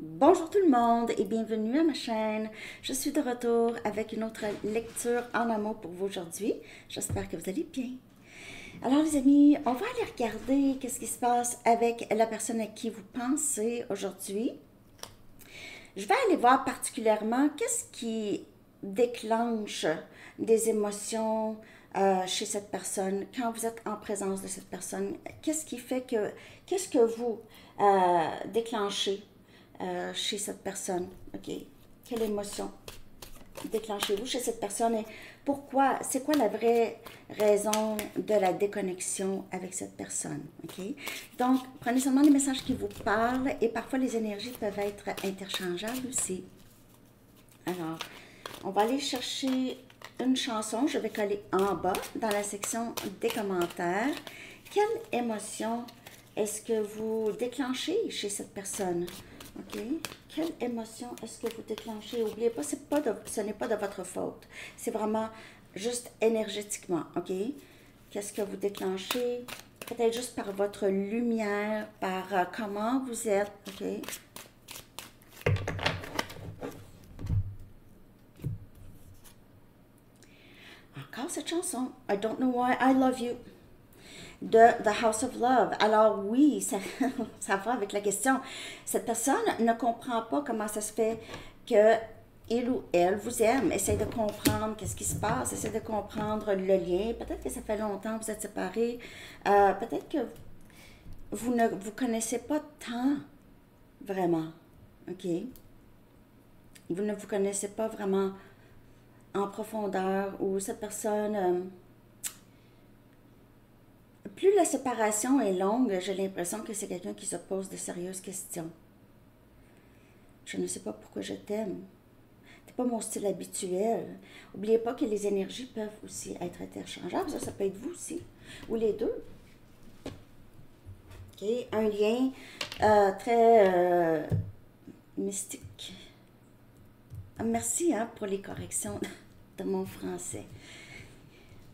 Bonjour tout le monde et bienvenue à ma chaîne. Je suis de retour avec une autre lecture en amour pour vous aujourd'hui. J'espère que vous allez bien. Alors les amis, on va aller regarder qu'est-ce qui se passe avec la personne à qui vous pensez aujourd'hui. Je vais aller voir particulièrement qu'est-ce qui déclenche des émotions chez cette personne quand vous êtes en présence de cette personne. Qu'est-ce que vous déclenchez chez cette personne? OK. Quelle émotion déclenchez-vous chez cette personne et pourquoi? C'est quoi la vraie raison de la déconnexion avec cette personne? OK? Donc, prenez seulement les messages qui vous parlent et parfois les énergies peuvent être interchangeables aussi. Alors, on va aller chercher une chanson. Je vais coller en bas dans la section des commentaires. Quelle émotion est-ce que vous déclenchez chez cette personne? OK? Quelle émotion est-ce que vous déclenchez? N'oubliez pas, ce n'est pas de votre faute. C'est vraiment juste énergétiquement. OK? Qu'est-ce que vous déclenchez? Peut-être juste par votre lumière, par comment vous êtes. OK? Encore cette chanson. I don't know why I love you. De The House of Love. Alors oui, ça, ça va avec la question. Cette personne ne comprend pas comment ça se fait que il ou elle vous aime. Essaye de comprendre qu'est-ce qui se passe. Essaye de comprendre le lien. Peut-être que ça fait longtemps que vous êtes séparés. Peut-être que vous ne vous connaissez pas tant, vraiment. OK? Vous ne vous connaissez pas vraiment en profondeur ou cette personne... plus la séparation est longue, j'ai l'impression que c'est quelqu'un qui se pose de sérieuses questions. Je ne sais pas pourquoi je t'aime. C'est pas mon style habituel. N'oubliez pas que les énergies peuvent aussi être interchangeables. Ça peut être vous aussi. Ou les deux. OK? Un lien très mystique. Merci pour les corrections de mon français.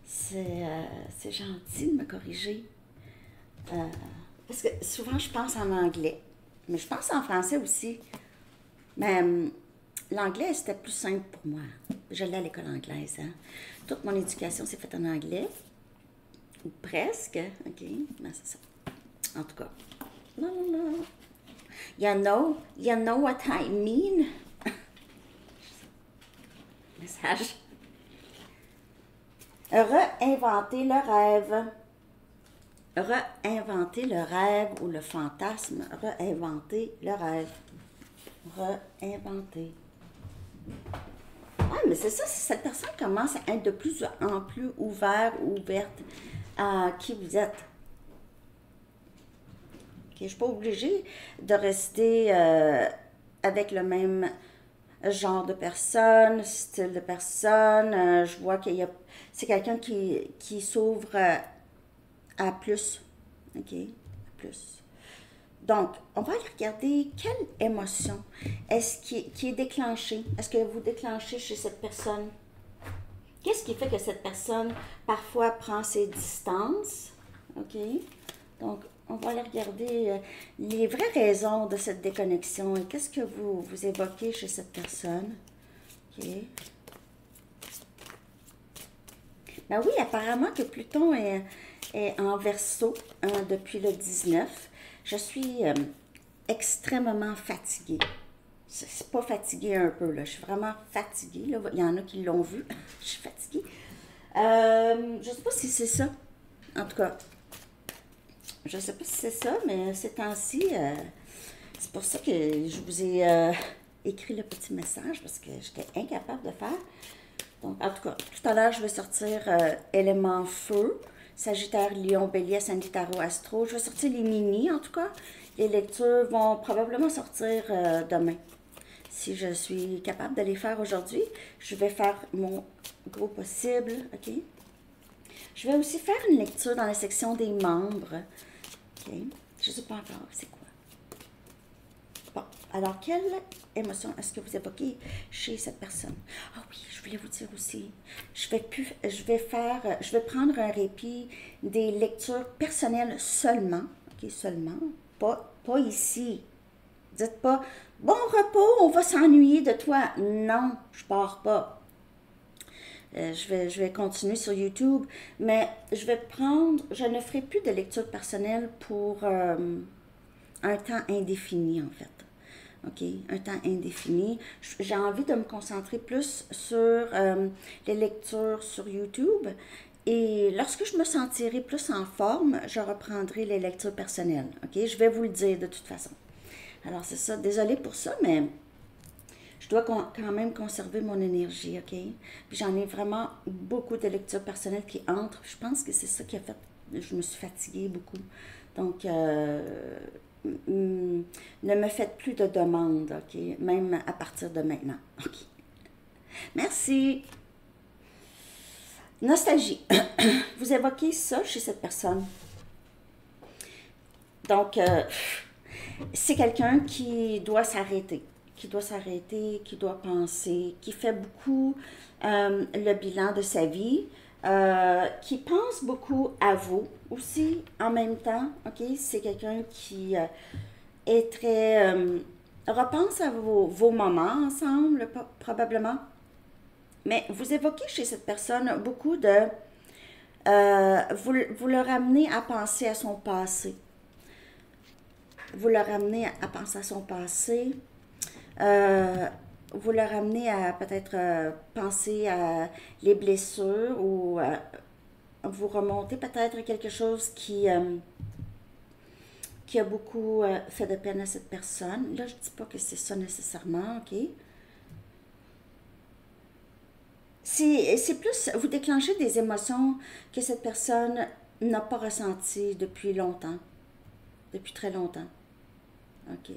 C'est gentil de me corriger. Parce que souvent, je pense en anglais. Mais je pense en français aussi. Mais l'anglais, c'était plus simple pour moi. J'allais à l'école anglaise. Hein? Toute mon éducation s'est faite en anglais. Ou presque. OK? Mais c'est ça. En tout cas. La, la, la. You know what I mean? Message. Réinventer le rêve. Réinventer le rêve ou le fantasme. Réinventer le rêve. Réinventer. Ah, mais c'est ça, cette personne commence à être de plus en plus ouverte ou ouverte à qui vous êtes. Okay, je ne suis pas obligée de rester avec le même genre de personne, style de personne. Je vois qu'il y a... C'est quelqu'un qui s'ouvre à plus. OK? À plus. Donc, on va aller regarder quelle émotion est-ce qui est déclenchée. Est-ce que vous déclenchez chez cette personne? Qu'est-ce qui fait que cette personne, parfois, prend ses distances? OK? Donc, on va aller regarder les vraies raisons de cette déconnexion et qu'est-ce que vous évoquez chez cette personne. OK? Ben oui, apparemment que Pluton est en Verseau depuis le 19. Je suis extrêmement fatiguée. C'est pas fatiguée un peu, là. Je suis vraiment fatiguée. Là. Il y en a qui l'ont vu. Je suis fatiguée. Je sais pas si c'est ça. En tout cas, je sais pas si c'est ça, mais ces temps-ci, c'est pour ça que je vous ai écrit le petit message parce que j'étais incapable de faire. Donc, en tout cas, tout à l'heure, je vais sortir élément feu, Sagittaire, Lion, Bélier, Sagittaire, Astro. Je vais sortir les mini, en tout cas. Les lectures vont probablement sortir demain. Si je suis capable de les faire aujourd'hui, je vais faire mon gros possible, OK? Je vais aussi faire une lecture dans la section des membres. OK? Je ne sais pas encore c'est quoi. Bon, alors, quelle émotion est-ce que vous évoquez chez cette personne? Ah oui, je voulais vous dire aussi, je vais prendre un répit des lectures personnelles seulement, ok, seulement, pas ici, Dites pas, bon repos, on va s'ennuyer de toi. Non, je pars pas. Je vais continuer sur YouTube, mais je ne ferai plus de lecture personnelle pour un temps indéfini en fait. OK, un temps indéfini. J'ai envie de me concentrer plus sur les lectures sur YouTube. Et lorsque je me sentirai plus en forme, je reprendrai les lectures personnelles. OK, je vais vous le dire de toute façon. Alors c'est ça, désolée pour ça, mais je dois quand même conserver mon énergie, OK? Puis j'en ai vraiment beaucoup de lectures personnelles qui entrent. Je pense que c'est ça qui a fait, je me suis fatiguée beaucoup. Donc, ne me faites plus de demandes, OK? Même à partir de maintenant, OK? Merci. Nostalgie. Vous évoquez ça chez cette personne. Donc, c'est quelqu'un qui doit penser, qui fait beaucoup le bilan de sa vie, qui pense beaucoup à vous aussi en même temps. Ok, c'est quelqu'un qui est très repense à vos moments ensemble probablement. Mais vous évoquez chez cette personne beaucoup de vous le ramenez à penser à son passé. Vous le ramenez à penser à son passé. Euh, vous le ramenez à peut-être penser à les blessures ou vous remontez peut-être à quelque chose qui a beaucoup fait de peine à cette personne. Là, je ne dis pas que c'est ça nécessairement, OK? C'est plus, vous déclenchez des émotions que cette personne n'a pas ressenties depuis longtemps, depuis très longtemps. OK.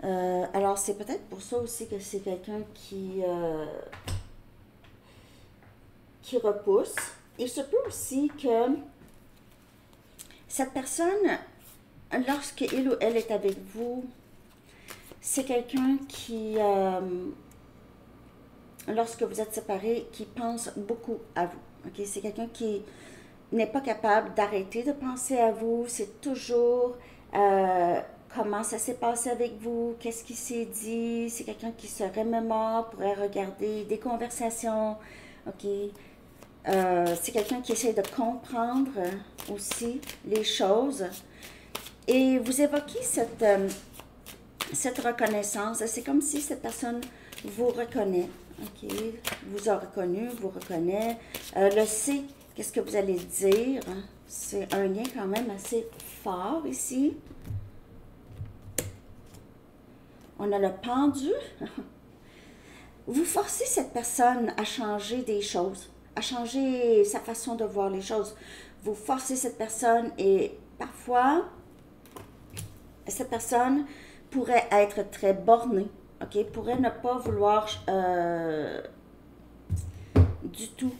Alors, c'est peut-être pour ça aussi que c'est quelqu'un qui repousse. Il se peut aussi que cette personne, lorsque il ou elle est avec vous, c'est quelqu'un lorsque vous êtes séparés, qui pense beaucoup à vous. Okay? C'est quelqu'un qui n'est pas capable d'arrêter de penser à vous. C'est toujours comment ça s'est passé avec vous, qu'est-ce qui s'est dit. C'est quelqu'un qui se remémore, pourrait regarder des conversations. OK? C'est quelqu'un qui essaie de comprendre aussi les choses. Et vous évoquez cette reconnaissance. C'est comme si cette personne vous reconnaît. OK? Vous a reconnu, vous reconnaît. Le sait, qu'est-ce que vous allez dire. C'est un lien quand même assez fort ici. On a le pendu. Vous forcez cette personne à changer des choses, à changer sa façon de voir les choses. Vous forcez cette personne et parfois, cette personne pourrait être très bornée, ok? Pourrait ne pas vouloir du tout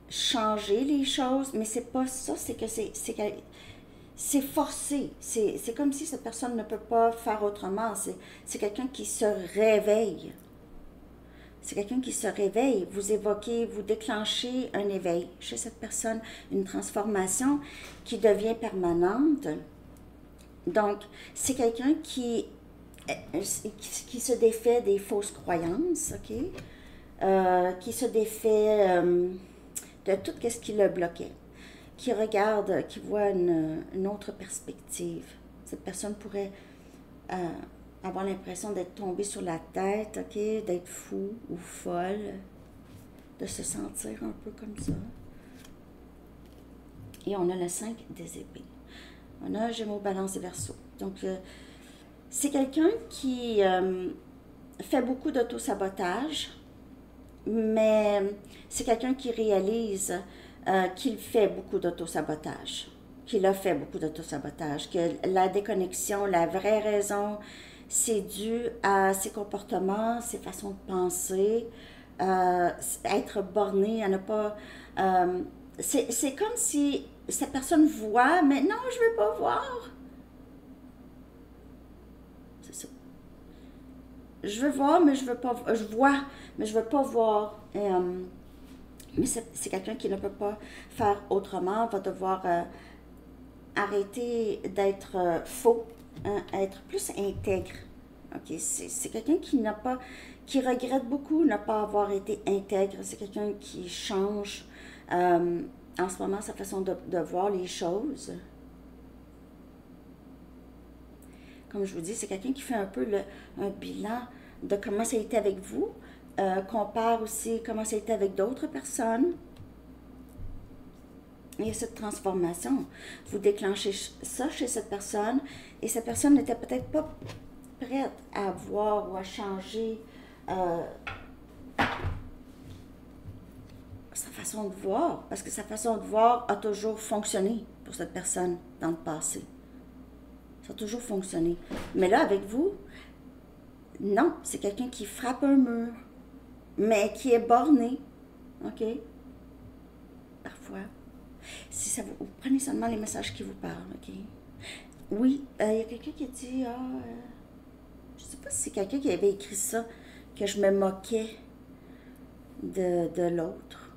changer les choses, mais c'est pas ça, c'est que c'est forcé. C'est comme si cette personne ne peut pas faire autrement. C'est quelqu'un qui se réveille. C'est quelqu'un qui se réveille. Vous évoquez, vous déclenchez un éveil chez cette personne, une transformation qui devient permanente. Donc, c'est quelqu'un qui se défait des fausses croyances, ok? Qui se défait de tout ce qui le bloquait, qui regarde, qui voit une autre perspective. Cette personne pourrait avoir l'impression d'être tombée sur la tête, ok, d'être fou ou folle, de se sentir un peu comme ça. Et on a le 5 des épées. On a Gémeaux, Balance et Verseau. Donc, c'est quelqu'un qui fait beaucoup d'auto-sabotage, mais c'est quelqu'un qui réalise qu'il fait beaucoup d'auto-sabotage, qu'il a fait beaucoup d'auto-sabotage, que la déconnexion, la vraie raison, c'est dû à ses comportements, ses façons de penser, être borné, à ne pas... c'est comme si cette personne voit, mais non, je ne veux pas voir. C'est ça. Je veux voir, mais je veux pas... Je vois, mais je veux pas voir. Mais c'est quelqu'un qui ne peut pas faire autrement, va devoir arrêter d'être faux, hein, être plus intègre. OK? C'est quelqu'un qui n'a pas, qui regrette beaucoup ne pas avoir été intègre. C'est quelqu'un qui change en ce moment sa façon de voir les choses. Comme je vous dis, c'est quelqu'un qui fait un peu un bilan de comment ça a été avec vous, compare aussi comment ça a été avec d'autres personnes. Il y a cette transformation. Vous déclenchez ça chez cette personne et cette personne n'était peut-être pas prête à voir ou à changer sa façon de voir, parce que sa façon de voir a toujours fonctionné pour cette personne dans le passé. Ça a toujours fonctionné. Mais là, avec vous, non, c'est quelqu'un qui frappe un mur, mais qui est borné. OK? Parfois. Si ça vous prenez seulement les messages qui vous parlent, OK? Oui, il y a quelqu'un qui a dit, je sais pas si c'est quelqu'un qui avait écrit ça, que je me moquais de l'autre.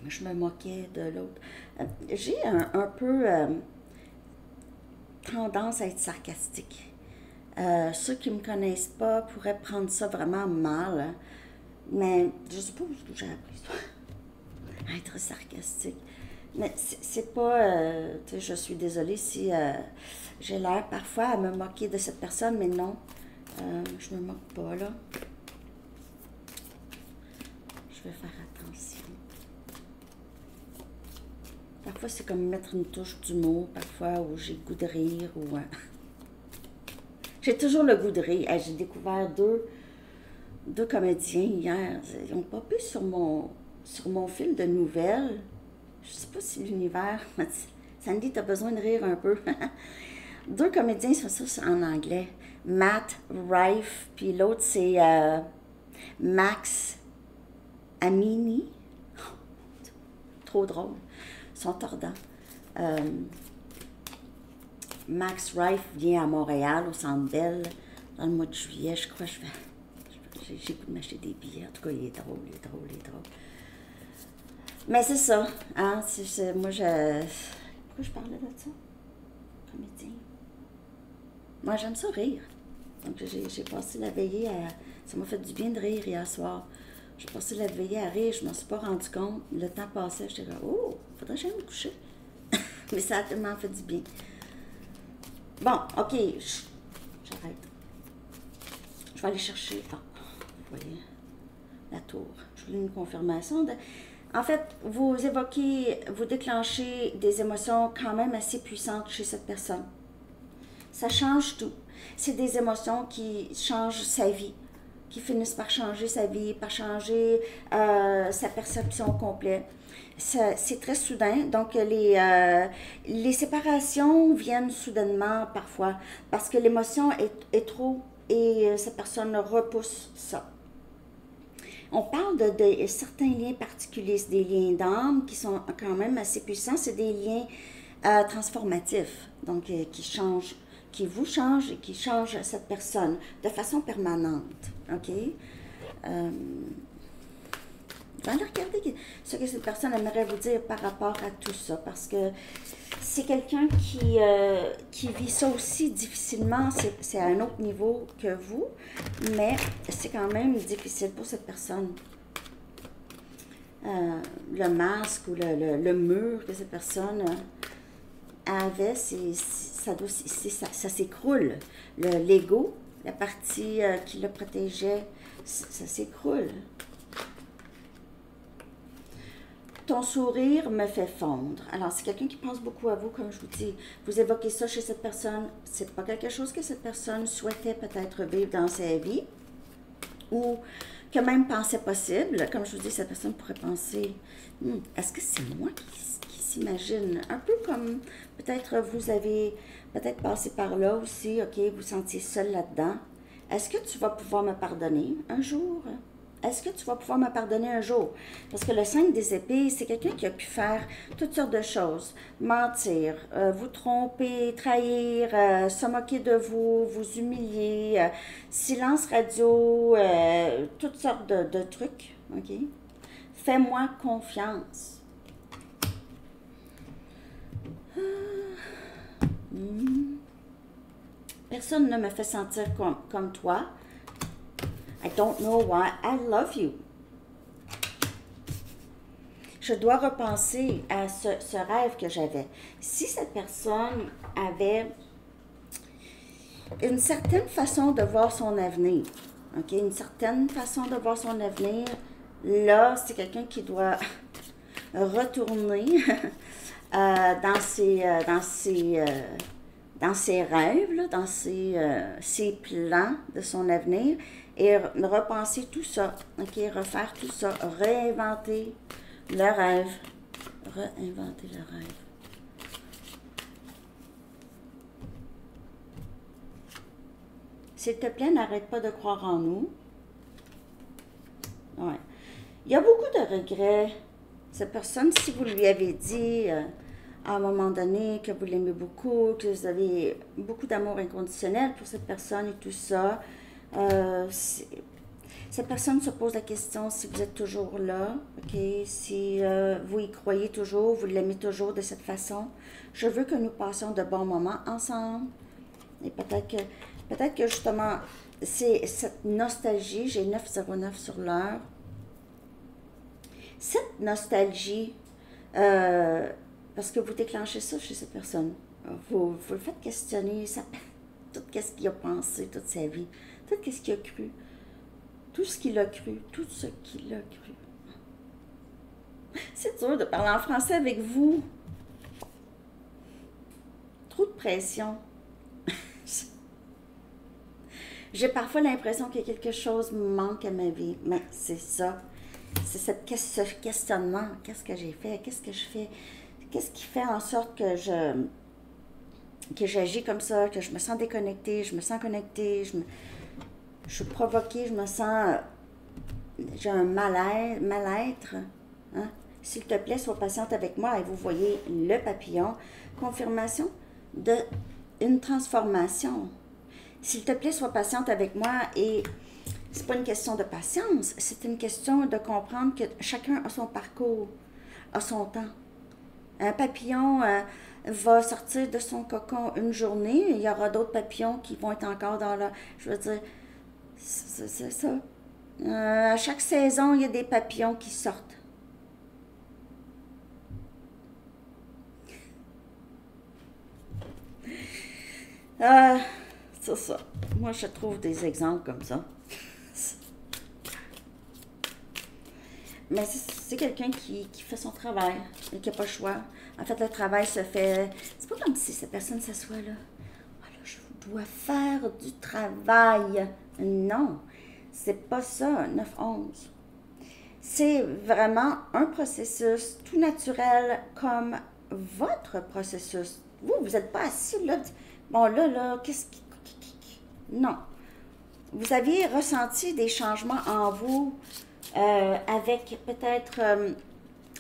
Je me moquais de l'autre. J'ai un peu tendance à être sarcastique. Ceux qui ne me connaissent pas pourraient prendre ça vraiment mal, hein, mais je sais pas où j'ai appris ça. À être sarcastique. Mais c'est pas... je suis désolée si j'ai l'air parfois à me moquer de cette personne, mais non, je me moque pas, là. Je vais faire attention. Parfois, c'est comme mettre une touche d'humour, parfois, où j'ai le goût de rire, ou... J'ai toujours le goût de rire. J'ai découvert deux comédiens hier. Ils ont popé sur mon fil de nouvelles. Je sais pas si l'univers m'a dit, Sandy, t'as besoin de rire un peu. Deux comédiens, c'est en anglais. Matt Rife, puis l'autre, c'est Max Amini. Trop drôle. Ils sont tordants. Max Rife vient à Montréal, au Centre Bell, dans le mois de juillet. Je crois que j'ai goût de m'acheter des billets. En tout cas, il est drôle. Mais c'est ça. Hein? Moi, pourquoi je parlais de ça? Comédien. Moi, j'aime ça rire. Donc, j'ai passé la veillée à... Ça m'a fait du bien de rire hier soir. J'ai passé la veillée à rire. Je ne m'en suis pas rendu compte. Le temps passait. J'étais là, oh, faudrait que j'aille me coucher. Mais ça a tellement fait du bien. Bon, OK. J'arrête. Je vais aller chercher... Ah, vous voyez, la tour. Je voulais une confirmation de... En fait, vous déclenchez des émotions quand même assez puissantes chez cette personne. Ça change tout. C'est des émotions qui changent sa vie, qui finissent par changer sa vie, par changer sa perception complète. C'est très soudain, donc les séparations viennent soudainement parfois, parce que l'émotion est trop et cette personne repousse ça. On parle de certains liens particuliers, c'est des liens d'âme qui sont quand même assez puissants, c'est des liens transformatifs, donc qui vous changent et qui changent cette personne de façon permanente, OK? Je vais aller regarder ce que cette personne aimerait vous dire par rapport à tout ça, parce que c'est quelqu'un qui vit ça aussi difficilement, c'est à un autre niveau que vous, mais c'est quand même difficile pour cette personne. Le masque ou le mur que cette personne avait, ça s'écroule. L'ego, la partie qui le protégeait, ça s'écroule. Ton sourire me fait fondre. Alors, c'est quelqu'un qui pense beaucoup à vous, comme je vous dis. Vous évoquez ça chez cette personne. C'est pas quelque chose que cette personne souhaitait peut-être vivre dans sa vie ou que même pensait possible. Comme je vous dis, cette personne pourrait penser, est-ce que c'est moi qui s'imagine? Un peu comme peut-être vous avez peut-être passé par là aussi, OK, vous sentiez seul là-dedans. Est-ce que tu vas pouvoir me pardonner un jour? Est-ce que tu vas pouvoir me pardonner un jour? Parce que le 5 des épées, c'est quelqu'un qui a pu faire toutes sortes de choses. Mentir, vous tromper, trahir, se moquer de vous, vous humilier, silence radio, toutes sortes de trucs. OK? Fais-moi confiance. Personne ne me fait sentir comme toi. I don't know why. I love you. Je dois repenser à ce rêve que j'avais. Si cette personne avait une certaine façon de voir son avenir, ok, une certaine façon de voir son avenir, là, c'est quelqu'un qui doit retourner dans ses rêves, là, dans ses plans de son avenir, et repenser tout ça, ok, refaire tout ça, réinventer le rêve, réinventer le rêve. S'il te plaît, n'arrête pas de croire en nous. Ouais. Il y a beaucoup de regrets. Cette personne, si vous lui avez dit à un moment donné que vous l'aimez beaucoup, que vous avez beaucoup d'amour inconditionnel pour cette personne et tout ça, cette personne se pose la question si vous êtes toujours là, ok, si vous y croyez toujours, vous l'aimez toujours de cette façon. Je veux que nous passions de bons moments ensemble. Et peut-être que justement, c'est cette nostalgie, j'ai 909 sur l'heure. Cette nostalgie, parce que vous déclenchez ça chez cette personne, vous le faites questionner, tout ce qu'il a pensé toute sa vie, tout ce qu'il a cru, tout ce qu'il a cru, tout ce qu'il a cru. C'est dur de parler en français avec vous. Trop de pression. J'ai parfois l'impression que quelque chose manque à ma vie, mais c'est ça. C'est ce questionnement. Qu'est-ce que j'ai fait? Qu'est-ce que je fais? Qu'est-ce qui fait en sorte que j'agis comme ça, que je me sens déconnectée, je me sens connectée, je suis provoquée, je me sens... j'ai un mal-être. Hein? S'il te plaît, sois patiente avec moi. Et vous voyez le papillon. Confirmation d'une transformation. S'il te plaît, sois patiente avec moi. Et c'est pas une question de patience, c'est une question de comprendre que chacun a son parcours, a son temps. Un papillon va sortir de son cocon une journée, il y aura d'autres papillons qui vont être encore dans la... Je veux dire, c'est ça. À chaque saison, il y a des papillons qui sortent. C'est ça. Moi, je trouve des exemples comme ça. Mais c'est quelqu'un qui fait son travail et qui n'a pas le choix. En fait, le travail se fait... C'est pas comme si cette personne s'assoit là. Voilà, je dois faire du travail. Non, c'est pas ça, 9-11. C'est vraiment un processus tout naturel comme votre processus. Vous n'êtes pas assis là. Bon, là, qu'est-ce qui... Non. Vous aviez ressenti des changements en vous avec peut-être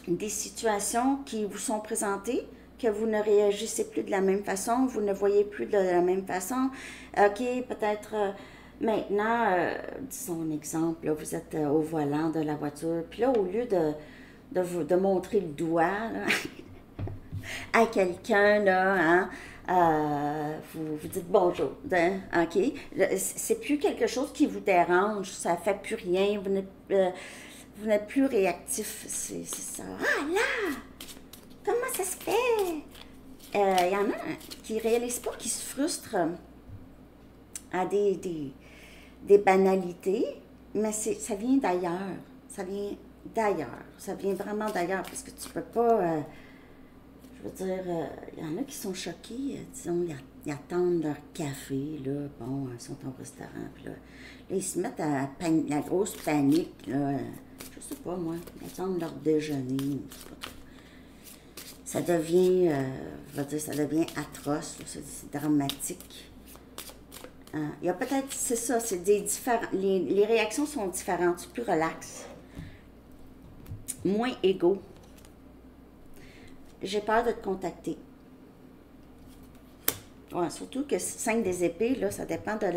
des situations qui vous sont présentées, que vous ne réagissez plus de la même façon, vous ne voyez plus de la même façon. OK, peut-être maintenant, disons un exemple, là, vous êtes au volant de la voiture, puis là, au lieu de montrer le doigt là, à quelqu'un, là, hein, vous dites bonjour, hein, OK? C'est plus quelque chose qui vous dérange, ça ne fait plus rien, vous n'êtes plus réactif, c'est ça. Ah là! Comment ça se fait? Il y en a qui ne réalisent pas, qui se frustrent à des banalités, mais ça vient d'ailleurs, ça vient vraiment d'ailleurs, parce que tu ne peux pas... je veux dire, il y en a qui sont choqués, disons, ils attendent leur café, là, bon, ils sont au restaurant, puis là, ils se mettent à la grosse panique, là, je sais pas, moi, ils attendent leur déjeuner, ça devient, je veux dire, ça devient atroce, c'est dramatique. Il y a peut-être, c'est ça, c'est des différents, les réactions sont différentes, plus relax, moins égaux. J'ai peur de te contacter. Ouais, surtout que 5 des épées, là, ça dépend de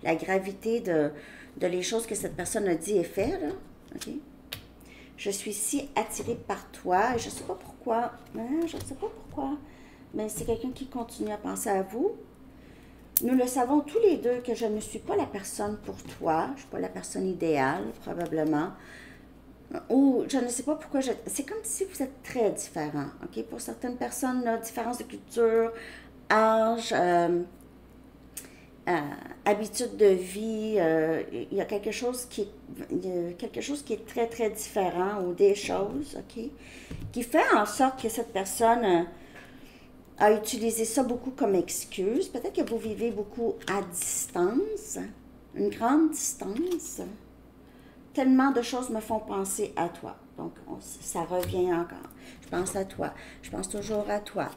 la gravité de les choses que cette personne a dit et fait, là. OK? Je suis si attirée par toi, et je ne sais pas pourquoi. Hein, je ne sais pas pourquoi. mais c'est quelqu'un qui continue à penser à vous. Nous le savons tous les deux que je ne suis pas la personne pour toi. Je ne suis pas la personne idéale, probablement. Ou je ne sais pas pourquoi. C'est comme si vous êtes très différents. OK? Pour certaines personnes, là, différence de culture, âge, habitude de vie, il y a quelque chose qui est très, très différent ou des choses, OK? Qui fait en sorte que cette personne a utilisé ça beaucoup comme excuse. Peut-être que vous vivez beaucoup à distance, une grande distance. Tellement de choses me font penser à toi. Donc, ça revient encore. Je pense à toi. Je pense toujours à toi.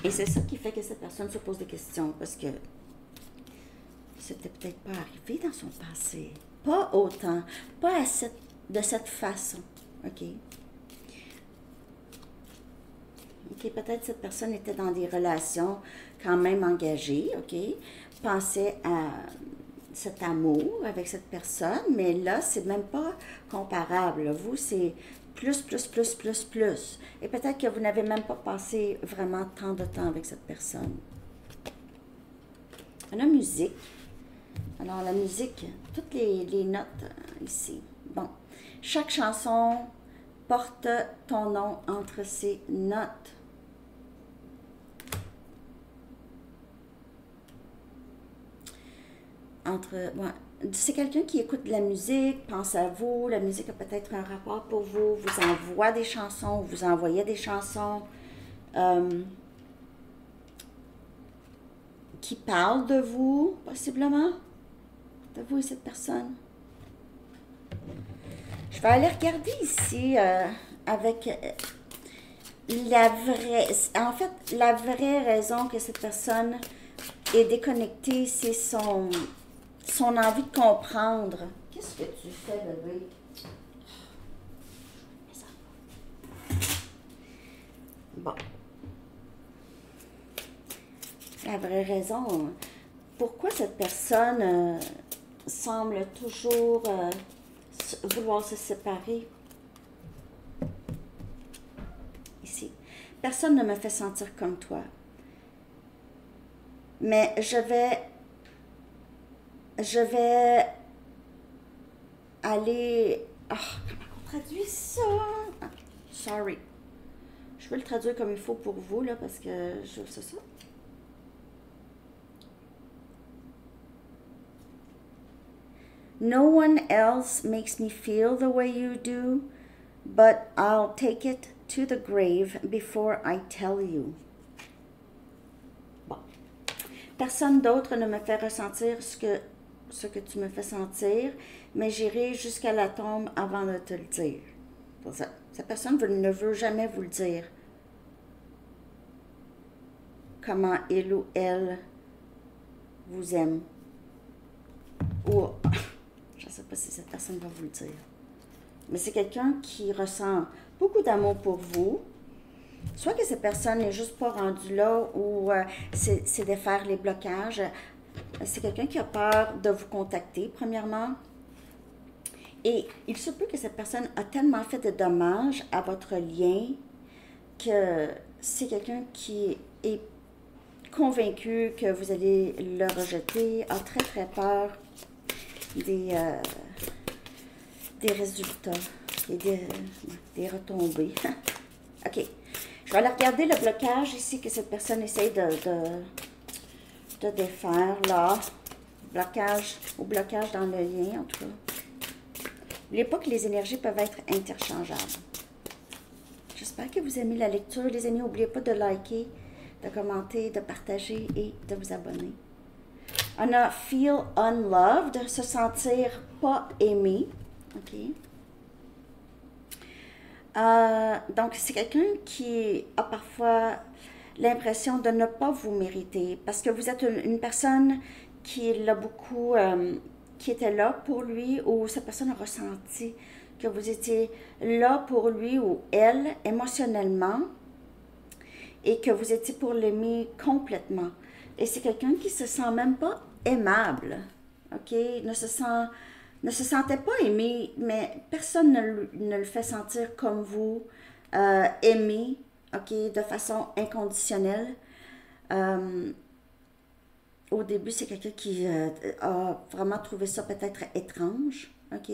Et c'est ça qui fait que cette personne se pose des questions, parce que c'était peut-être pas arrivé dans son passé. Pas autant. Pas de cette façon. OK? OK, peut-être cette personne était dans des relations quand même engagées, OK? Pensait à cet amour avec cette personne, mais là, c'est même pas comparable. Vous, c'est plus. Et peut-être que vous n'avez même pas passé vraiment tant de temps avec cette personne. On a musique. Alors, la musique, toutes les notes ici. Bon. Chaque chanson porte ton nom entre ses notes. C'est quelqu'un qui écoute de la musique, pense à vous, la musique a peut-être un rapport pour vous, vous envoie des chansons, vous envoyez des chansons qui parlent de vous, possiblement, de vous et cette personne. Je vais aller regarder ici avec la vraie raison que cette personne est déconnectée, c'est son envie de comprendre. Qu'est-ce que tu fais, bébé? Bon. La vraie raison, pourquoi cette personne semble toujours vouloir se séparer. Ici. Personne ne me fait sentir comme toi. Mais je vais aller... Oh, comment on traduit ça? Ah, sorry. Je vais le traduire comme il faut pour vous, là, parce que c'est ça. No one else makes me feel the way you do, but I'll take it to the grave before I tell you. Bon. Personne d'autre ne me fait ressentir ce que tu me fais sentir, mais j'irai jusqu'à la tombe avant de te le dire. Pour ça, cette personne ne veut jamais vous le dire. Comment il ou elle vous aime. Ou, je ne sais pas si cette personne va vous le dire. Mais c'est quelqu'un qui ressent beaucoup d'amour pour vous. Soit que cette personne n'est juste pas rendue là ou c'est de faire les blocages. C'est quelqu'un qui a peur de vous contacter, premièrement. Et il se peut que cette personne a tellement fait de dommages à votre lien que c'est quelqu'un qui est convaincu que vous allez le rejeter, a très très peur des résultats et des retombées. OK. Je vais aller regarder le blocage ici que cette personne essaye de défaire, là. Blocage dans le lien, en tout cas. N'oubliez pas que les énergies peuvent être interchangeables. J'espère que vous aimez la lecture. Les amis, n'oubliez pas de liker, de commenter, de partager et de vous abonner. On a feel unloved, se sentir pas aimé. OK. Donc, c'est quelqu'un qui a parfois l'impression de ne pas vous mériter parce que vous êtes une personne qui l'a beaucoup, qui était là pour lui ou cette personne a ressenti que vous étiez là pour lui ou elle émotionnellement et que vous étiez pour l'aimer complètement. Et c'est quelqu'un qui se sent même pas aimable, OK? Ne se sentait pas aimé, mais personne ne le fait sentir comme vous, aimé, OK, de façon inconditionnelle. Au début, c'est quelqu'un qui a vraiment trouvé ça peut-être étrange, OK?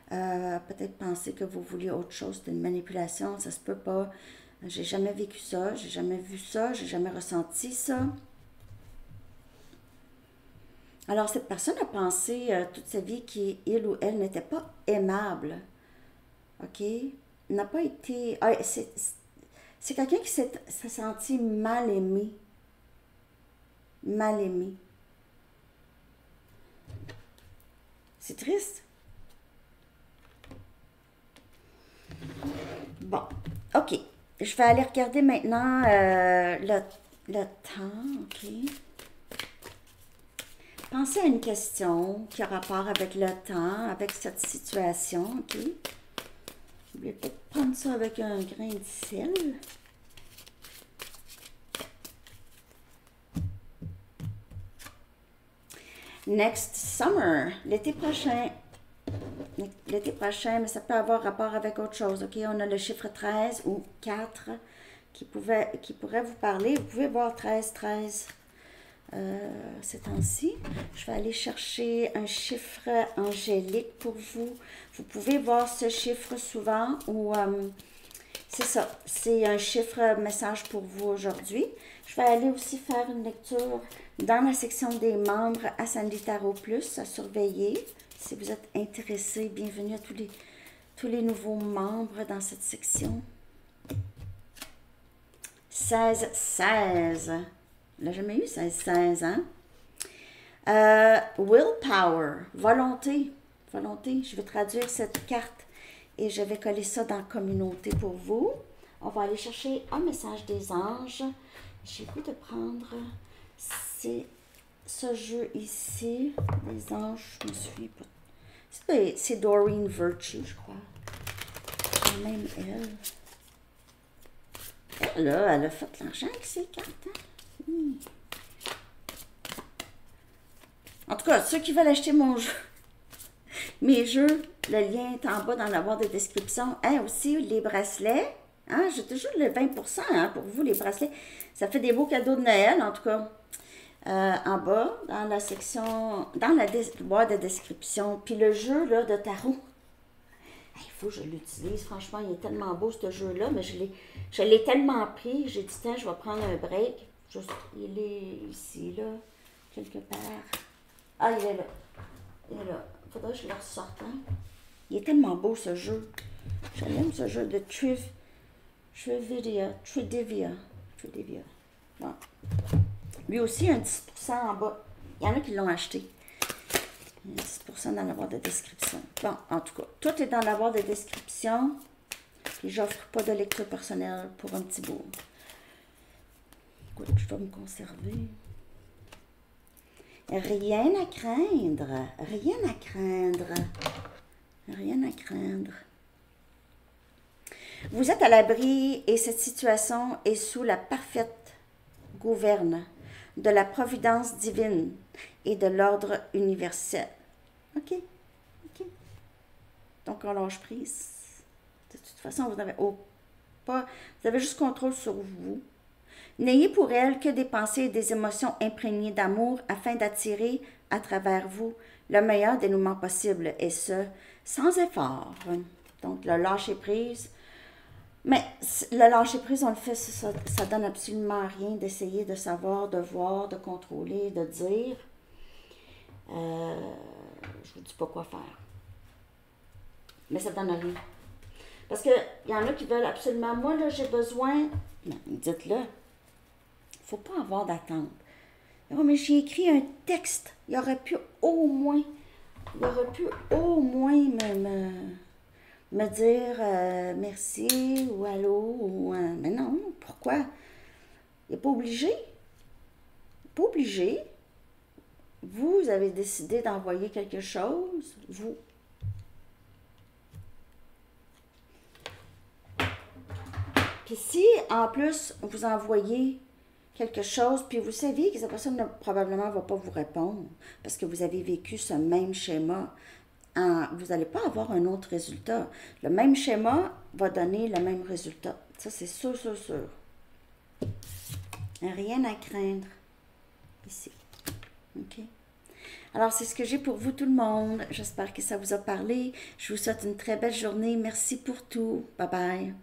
Peut-être penser que vous vouliez autre chose d'une manipulation, ça se peut pas. J'ai jamais vécu ça, j'ai jamais vu ça, j'ai jamais ressenti ça. Alors, cette personne a pensé toute sa vie qu'il ou elle n'était pas aimable, OK? N'a pas été... Ah, c'est quelqu'un qui s'est senti mal aimé. Mal aimé. C'est triste. Bon, OK. Je vais aller regarder maintenant le temps, OK? Pensez à une question qui a rapport avec le temps, avec cette situation, OK? N'oubliez pas de prendre ça avec un grain de sel. Next summer, l'été prochain. L'été prochain, mais ça peut avoir rapport avec autre chose, OK? On a le chiffre 13 ou 4 qui pourrait vous parler. Vous pouvez voir 13, 13 ces temps-ci. Je vais aller chercher un chiffre angélique pour vous. Vous pouvez voir ce chiffre souvent ou c'est ça, c'est un chiffre message pour vous aujourd'hui. Je vais aller aussi faire une lecture dans la section des membres à Sandy Tarot Plus, à surveiller. Si vous êtes intéressé, bienvenue à tous les nouveaux membres dans cette section. 16, 16. On n'a jamais eu 16, 16, hein? Willpower, volonté. Volonté, je vais traduire cette carte et je vais coller ça dans la communauté pour vous. On va aller chercher un message des anges. J'ai le goût de prendre ce jeu ici. Les anges, je me souviens pas. C'est Doreen Virtue, je crois. Même elle. Elle, là, elle a fait l'argent avec ces cartes. Hein? En tout cas, ceux qui veulent acheter mon jeu, mes jeux, le lien est en bas dans la barre de description. Hein, aussi, les bracelets. Hein, j'ai toujours le 20% hein, pour vous, les bracelets. Ça fait des beaux cadeaux de Noël, en tout cas. En bas, dans la section, dans la boîte de description. Puis le jeu là, de tarot, il faut que je l'utilise. Franchement, il est tellement beau ce jeu-là, mais je l'ai tellement pris. J'ai dit, tiens, je vais prendre un break. Il est ici, là, quelque part. Ah, il est là. Il est là. Il faudrait que je le ressorte. Hein? Il est tellement beau ce jeu. J'aime ce jeu de Trivia. Bon. Lui aussi, un 10% en bas. Il y en a qui l'ont acheté. 10% dans la barre de description. Bon, en tout cas, tout est dans la barre de description. Et j'offre pas de lecture personnelle pour un petit bout. Écoute, je dois me conserver. Rien à craindre. Rien à craindre. Rien à craindre. Vous êtes à l'abri et cette situation est sous la parfaite gouverne de la providence divine et de l'ordre universel. OK. OK. Donc, on lâche prise. De toute façon, vous avez juste contrôle sur vous. N'ayez pour elle que des pensées et des émotions imprégnées d'amour afin d'attirer à travers vous le meilleur dénouement possible, et ce, sans effort. Donc, le lâcher-prise. Mais le lâcher-prise, on le fait, ça donne absolument rien d'essayer de savoir, de voir, de contrôler, de dire. Je vous dis pas quoi faire. Mais ça donne rien. Parce qu'il y en a qui veulent absolument, moi, là, j'ai besoin. Non, dites-le. Il ne faut pas avoir d'attente. Oh, mais j'ai écrit un texte. Il aurait pu au moins me dire merci ou allô. Ou, mais non, pourquoi? Il n'est pas obligé. Pas obligé. Vous avez décidé d'envoyer quelque chose. Vous. Puis si, en plus, vous envoyez quelque chose, puis vous savez que cette personne probablement ne va pas vous répondre parce que vous avez vécu ce même schéma, vous n'allez pas avoir un autre résultat. Le même schéma va donner le même résultat. Ça, c'est sûr, sûr, sûr. Rien à craindre. Ici. OK? Alors, c'est ce que j'ai pour vous tout le monde. J'espère que ça vous a parlé. Je vous souhaite une très belle journée. Merci pour tout. Bye bye.